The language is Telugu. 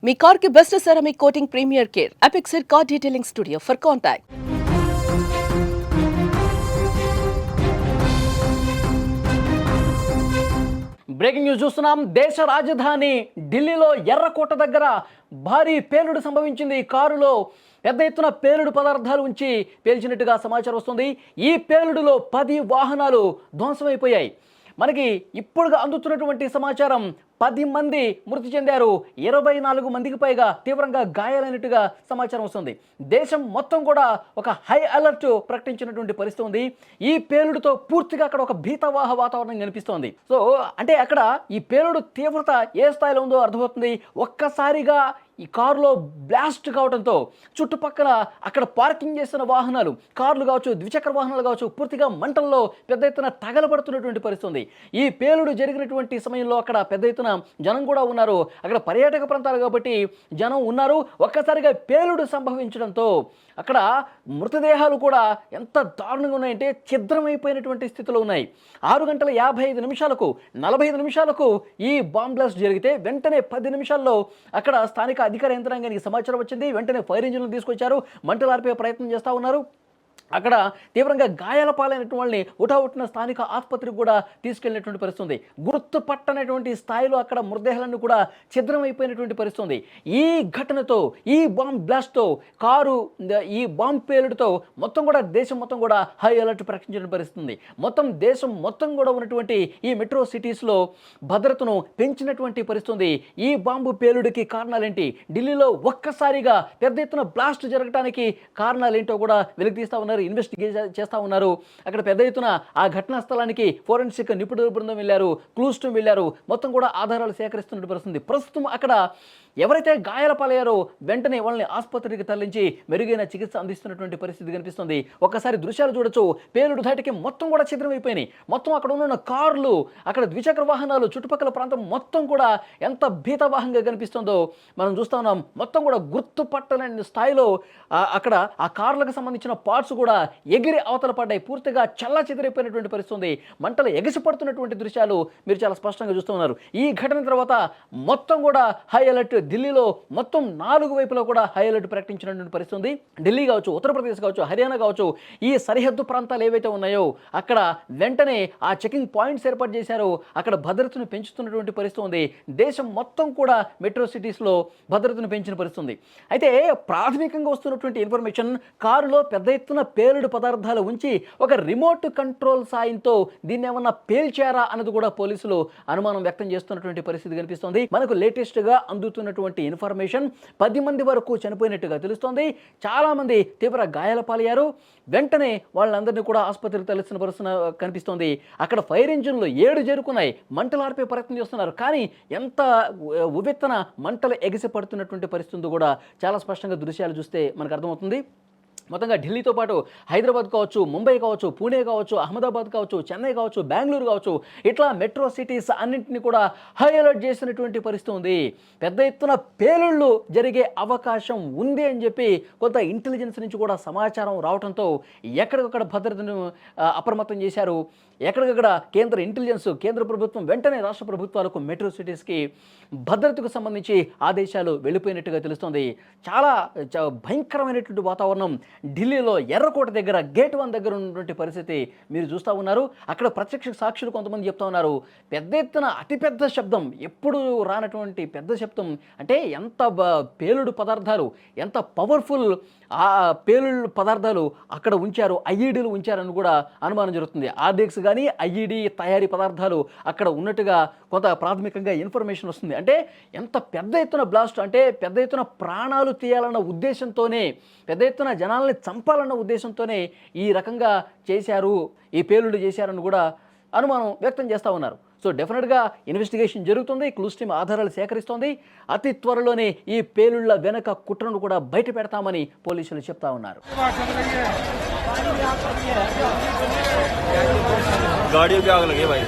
మీ కార్ కి best ceramic coating premier care Apexer car detailing studio for contact. Breaking news చూస్తున్నాం. దేశ రాజధాని ఢిల్లీలో ఎర్రకోట దగ్గర భారీ పేలుడు సంభవించింది. కారులో పెద్ద ఎత్తున పేలుడు పదార్థాలు ఉంచి పేల్చినట్టుగా సమాచారం వస్తుంది. ఈ పేలుడులో 10 వాహనాలు ధ్వంసమైపోయాయి. మనకి ఇప్పుడుగా అందుతున్నటువంటి సమాచారం 10 మంది మృతి చెందారు, 24 మందికి పైగా తీవ్రంగా గాయాలైనట్టుగా సమాచారం వస్తుంది. దేశం మొత్తం కూడా ఒక హై అలర్ట్ ప్రకటించినటువంటి పరిస్థితి ఉంది. ఈ పేలుడుతో పూర్తిగా అక్కడ ఒక భీతవాహ వాతావరణం కనిపిస్తోంది. సో అంటే అక్కడ ఈ పేలుడు తీవ్రత ఏ స్థాయిలో ఉందో అర్థమవుతుంది. ఒక్కసారిగా ఈ కారులో బ్లాస్ట్ కావడంతో చుట్టుపక్కల అక్కడ పార్కింగ్ చేస్తున్న వాహనాలు, కార్లు కావచ్చు, ద్విచక్ర వాహనాలు కావచ్చు, పూర్తిగా మంటల్లో పెద్ద ఎత్తున తగలబడుతున్నటువంటి పరిస్థితి ఉంది. ఈ పేలుడు జరిగినటువంటి సమయంలో అక్కడ పెద్ద ఎత్తున జనం కూడా ఉన్నారు. అక్కడ పర్యాటక ప్రాంతాలు కాబట్టి జనం ఉన్నారు. ఒక్కసారిగా పేలుడు సంభవించడంతో అక్కడ మృతదేహాలు కూడా ఎంత దారుణంగా ఉన్నాయంటే ఛిద్రమైపోయినటువంటి స్థితిలో ఉన్నాయి. 6:55 45 నిమిషాలకు ఈ బాంబ్ బ్లాస్ట్ జరిగితే వెంటనే 10 నిమిషాల్లో అక్కడ స్థానిక అధికార యంత్రాంగానికి సమాచారం వచ్చింది. వెంటనే ఫైర్ ఇంజిన్లు తీసుకొచ్చారు, మంటలు ఆర్పే ప్రయత్నం చేస్తూ ఉన్నారు. అక్కడ తీవ్రంగా గాయాల పాలైనటువంటి వాళ్ళని ఉటావుట్టిన స్థానిక ఆసుపత్రికి కూడా తీసుకెళ్లినటువంటి పరిస్థితి ఉంది. గుర్తుపట్టనటువంటి స్థాయిలో అక్కడ మృతదేహాలను కూడా ఛిద్రమైపోయినటువంటి పరిస్థితి ఉంది. ఈ ఘటనతో, ఈ బాంబ్ బ్లాస్ట్తో, ఈ బాంబ్ పేలుడుతో మొత్తం కూడా దేశం మొత్తం కూడా హై అలర్ట్ ప్రకటించిన పరిస్థితి ఉంది. మొత్తం దేశం మొత్తం కూడా ఉన్నటువంటి ఈ మెట్రో సిటీస్లో భద్రతను పెంచినటువంటి పరిస్థితి ఉంది. ఈ బాంబు పేలుడికి కారణాలేంటి, ఢిల్లీలో ఒక్కసారిగా పెద్ద ఎత్తున బ్లాస్ట్ జరగడానికి కారణాలేంటో కూడా వెలికితీస్తా ఉన్నారు, ఇన్వెస్టిగేట్ చేస్తూ ఉన్నారు. అక్కడ పెద్ద ఎత్తున ఆ ఘటనా స్థలానికి ఫోరెన్సిక్ నిపుణుల బృందం వెళ్ళారు, క్లూస్ టీమ్ వెళ్ళారు, మొత్తం కూడా ఆధారాలు సేకరిస్తున్న పరిస్థితి. ప్రస్తుతం అక్కడ ఎవరైతే గాయాల పాలయ్యారో వెంటనే వాళ్ళని ఆసుపత్రికి తరలించి మెరుగైన చికిత్స అందిస్తున్నటువంటి పరిస్థితి కనిపిస్తుంది. ఒక్కసారి దృశ్యాలు చూడొచ్చు. పేలుడు ధాటికి మొత్తం కూడా ఛిద్రమైపోయినాయి. మొత్తం అక్కడ ఉన్న కార్లు, అక్కడ ద్విచక్ర వాహనాలు, చుట్టుపక్కల ప్రాంతం మొత్తం కూడా ఎంత భీతవాహంగా కనిపిస్తుందో మనం చూస్తూ ఉన్నాం. మొత్తం కూడా గుర్తుపట్టలేని స్థాయిలో అక్కడ ఆ కార్లకు సంబంధించిన పార్ట్స్ కూడా ఎగిరి అవతల పడ్డాయి. పూర్తిగా చల్లా చెదిరైపోయినటువంటి పరిస్థితి ఉంది. మంటలు ఎగిసిపడుతున్నటువంటి దృశ్యాలు మీరు చాలా స్పష్టంగా చూస్తూ ఉన్నారు. ఈ ఘటన తర్వాత మొత్తం కూడా హై అలర్ట్. ఢిల్లీలో మొత్తం 4 వైపులా కూడా హై అలర్ట్ ప్రకటించినటువంటి పరిస్థితి ఉంది. ఢిల్లీ కావచ్చు, ఉత్తరప్రదేశ్ కావచ్చు, హర్యానా కావచ్చు, ఈ సరిహద్దు ప్రాంతాలు ఏవైతే ఉన్నాయో అక్కడ వెంటనే ఆ చెకింగ్ పాయింట్స్ ఏర్పాటు చేశారో అక్కడ భద్రతను పెంచుతున్నటువంటి పరిస్థితి ఉంది. దేశం మొత్తం కూడా మెట్రో సిటీస్లో భద్రతను పెంచిన పరిస్థితి ఉంది. అయితే ప్రాథమికంగా వస్తున్నటువంటి ఇన్ఫర్మేషన్, కారులో పెద్ద ఎత్తున పేలుడు పదార్థాలు ఉంచి ఒక రిమోట్ కంట్రోల్ సాయంతో దీన్ని ఏమన్నా పేల్చారా అన్నది కూడా పోలీసులు అనుమానం వ్యక్తం చేస్తున్నటువంటి పరిస్థితి కనిపిస్తోంది. మనకు లేటెస్ట్గా అందుతున్నటువంటి ఇన్ఫర్మేషన్ 10 మంది వరకు చనిపోయినట్టుగా తెలుస్తోంది. చాలా మంది తీవ్ర గాయాల పాలయ్యారు. వెంటనే వాళ్ళందరినీ కూడా ఆసుపత్రికి తరలిస్తున్న పరిస్థితి కనిపిస్తోంది. అక్కడ ఫైర్ ఇంజిన్లు 7 చేరుకున్నాయి, మంటలు ఆర్పే ప్రయత్నం చేస్తున్నారు. కానీ ఎంత ఉవ్వెత్తన మంటలు ఎగిసి పడుతున్నటువంటి పరిస్థితి కూడా చాలా స్పష్టంగా దృశ్యాలు చూస్తే మనకు అర్థమవుతుంది. మొత్తంగా ఢిల్లీతో పాటు హైదరాబాద్ కావచ్చు, ముంబై కావచ్చు, పూణే కావచ్చు, అహ్మదాబాద్ కావచ్చు, చెన్నై కావచ్చు, బెంగళూరు కావచ్చు, ఇట్లా మెట్రో సిటీస్ అన్నింటినీ కూడా హై అలర్ట్ చేసినటువంటి పరిస్థితి ఉంది. పెద్ద ఎత్తున పేలుళ్ళు జరిగే అవకాశం ఉంది అని చెప్పి కొంత ఇంటెలిజెన్స్ నుంచి కూడా సమాచారం రావడంతో ఎక్కడికక్కడ భద్రతను అప్రమత్తం చేశారు. ఎక్కడికక్కడ కేంద్ర ఇంటెలిజెన్స్, కేంద్ర ప్రభుత్వం వెంటనే రాష్ట్ర ప్రభుత్వాలకు మెట్రో సిటీస్కి భద్రతకు సంబంధించి ఆదేశాలు వెళ్ళిపోయినట్టుగా తెలుస్తోంది. చాలా భయంకరమైనటువంటి వాతావరణం ఢిల్లీలో ఎర్రకోట దగ్గర గేట్ 1 దగ్గర ఉన్నటువంటి పరిస్థితి మీరు చూస్తూ ఉన్నారు. అక్కడ ప్రత్యక్ష సాక్షులు కొంతమంది చెప్తా ఉన్నారు. పెద్ద ఎత్తున అతిపెద్ద శబ్దం, ఎప్పుడు రానటువంటి పెద్ద శబ్దం. అంటే ఎంత పేలుడు పదార్థాలు, ఎంత పవర్ఫుల్ ఆ పేలుడు పదార్థాలు అక్కడ ఉంచారు, ఐఈడీలు ఉంచారని కూడా అనుమానం జరుగుతుంది. ఆర్డిఎక్స్ కానీ ఐఈడీ తయారీ పదార్థాలు అక్కడ ఉన్నట్టుగా కొంత ప్రాథమికంగా ఇన్ఫర్మేషన్ వస్తుంది. అంటే ఎంత పెద్ద ఎత్తున బ్లాస్ట్, అంటే పెద్ద ఎత్తున ప్రాణాలు తీయాలన్న ఉద్దేశంతోనే, పెద్ద ఎత్తున జనాల్ని చంపాలన్న ఉద్దేశంతోనే ఈ రకంగా చేశారు, ఈ పేలుడు చేశారని కూడా అనుమానం వ్యక్తం చేస్తూ ఉన్నారు. సో డెఫినెట్గా ఇన్వెస్టిగేషన్ జరుగుతుంది, క్లూస్ టీమ్ ఆధారాలు సేకరిస్తోంది. అతి త్వరలోనే ఈ పేలుళ్ల వెనక కుట్రను కూడా బయట పెడతామని పోలీసులు చెప్తా ఉన్నారు. गाड़ियों की आग लगी भाई।